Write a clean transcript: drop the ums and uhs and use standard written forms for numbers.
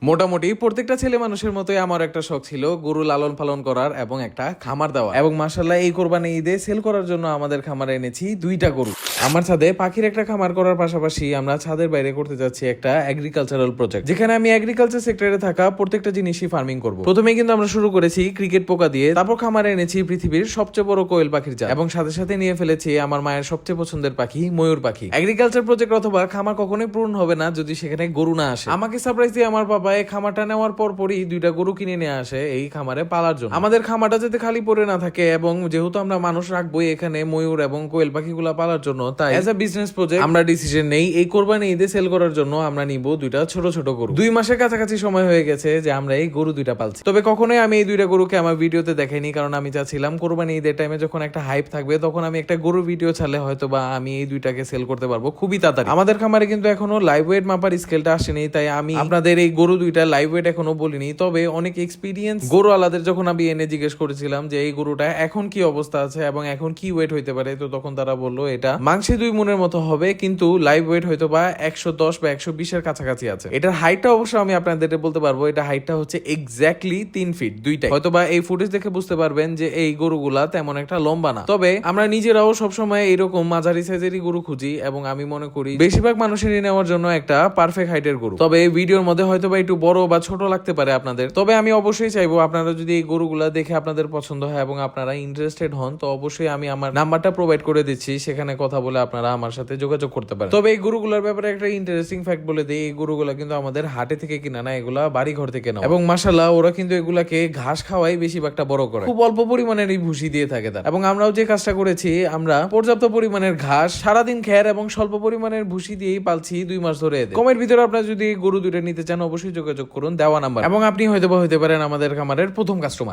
মোটামুটি প্রত্যেকটা ছেলে মানুষের মতোই আমার একটা শখ ছিল গরু লালন পালন করার এবং একটা খামার দেওয়া। এবং মাশাআল্লাহ এই কোরবানি ঈদে সেল করার জন্য আমাদের খামারে এনেছি 2টা গরু। আমার ছাদে পাখির একটা খামার করার পাশাপাশি আমরা ছাদের বাইরে করতে যাচ্ছি একটা এগ্রিকালচারাল প্রজেক্ট, যেখানে আমি এগ্রিকালচার সেক্টরে থাকা প্রত্যেকটা জিনিসই ফার্মিং করব। প্রথমে কিন্তু আমরা শুরু করেছি ক্রিকেট পোকা দিয়ে, তারপর খামারে এনেছি পৃথিবীর সবচেয়ে বড় কোয়েল পাখির জাত, এবং সাথে সাথে নিয়ে ফেলেছি আমার মায়ের সবচেয়ে পছন্দের পাখি ময়ূর পাখি। এগ্রিকালচার প্রজেক্ট অথবা খামার কখনোই পূর্ণ হবে না যদি সেখানে গরু না আসে। আমাকে সারপ্রাইজ দিয়ে আমার বাবা এই খামারটা নেওয়ার পরই 2টা গরু কিনে নিয়ে আসে এই খামারে পালার জন্য। আমাদের খামারটা যাতে খালি পড়ে না থাকে, এবং যেহেতু আমরা মানুষ রাখবোই এখানে ময়ূর এবং কোয়েল পাখিগুলা পালার জন্য, তাই এজ এ বিজনেস প্রজেক্ট আমরা ডিসিশন নেই এই কোরবানি ঈদে সেল করার জন্য আমরা নিব 2টা ছোট ছোট গরু। 2 মাসের কাছাকাছি সময় হয়ে গেছে যে আমরা এই গরু 2টা পালছি। তবে কখনোই আমি এই 2টা গরুকে আমার ভিডিওতে দেখাইনি, কারণ আমি চাচ্ছিলাম কোরবানি ঈদের টাইমে যখন একটা হাইপ থাকবে তখন আমি একটা গরু ভিডিও ছাড়লে হয়তো বা আমি এই 2টাকে সেল করতে পারবো খুবই তাড়াতাড়ি। আমাদের খামারে কিন্তু এখনো লাইভ ওয়েট মাপার স্কেলটা আসেনি, তাই আমি আপনাদের এই গরু 2টা লাইভ ওয়েট এখনো বলিনি। তবে অনেক এক্সপিরিয়েন্স গরু আলাদের যখন আমি এনে জিজ্ঞেস করেছিলাম যে এই গরুটা এখন কি অবস্থা আছে এবং এখন কি ওয়েট হইতে পারে, তো তখন তারা বললো এটা মাংসে 2 মনের মতো হবে, কিন্তু লাইভ ওয়েট হয়তো বা 110 বা 120 এর কাছাকাছি আছে। এটার হাইটটা অবশ্য আমি আপনাদের বলতে পারবো, এটা হাইটটা হচ্ছে এক্স্যাক্টলি 3 ফিট 2টাই। হয়তো বা এই ফুটেজ দেখে বুঝতে পারবেন যে এই গরুগুলা তেমন একটা লম্বা না। তবে আমরা নিজেরাও সবসময় এরকম মাঝারি সাইজেরই গরু খুঁজি, এবং আমি মনে করি বেশিরভাগ মানুষেরই নেওয়ার জন্য একটা পারফেক্ট হাইটের গরু। তবে এই ভিডিওর মধ্যে হয়তো বা একটু বড় বা ছোট লাগতে পারে আপনাদের, তবে আমি অবশ্যই চাইবো আপনারা যদি এই গরুগুলা দেখে আপনাদের পছন্দ হয় এবং আপনারা ইন্টারেস্টেড হন, তো অবশ্যই আমি আমার নাম্বারটা প্রোভাইড করে দিচ্ছি, সেখানে কথা বলে আপনারা আমার সাথে যোগাযোগ করতে পারেন। তবে এই গরুগুলোর ব্যাপারে একটা ইন্টারেস্টিং ফ্যাক্ট বলে দিই, এই গরুগুলা কিন্তু আমাদের হাটে থেকে কিনা না, এগুলা বাড়ি ঘর থেকে নাও। এবং মাশাআল্লাহ ওরা কিন্তু এগুলাকে ঘাস খাওয়াই বেশিরভাগটা বড় করে, খুব অল্প পরিমাণের এই ভুসি দিয়ে থাকে তারা। এবং আমরাও যে কাজটা করেছি, আমরা পর্যাপ্ত পরিমাণের ঘাস, সারাদিন খের এবং স্বল্প পরিমাণের ভুসি দিয়েই পালছি 2 মাস ধরে। কমের ভিতরে আপনারা যদি গরু 2টা নিতে চান অবশ্যই যোগাযোগ করুন দেওয়া নাম্বার, এবং আপনি হয়তো বা হতে পারেন আমাদের খামারের প্রথম কাস্টমার।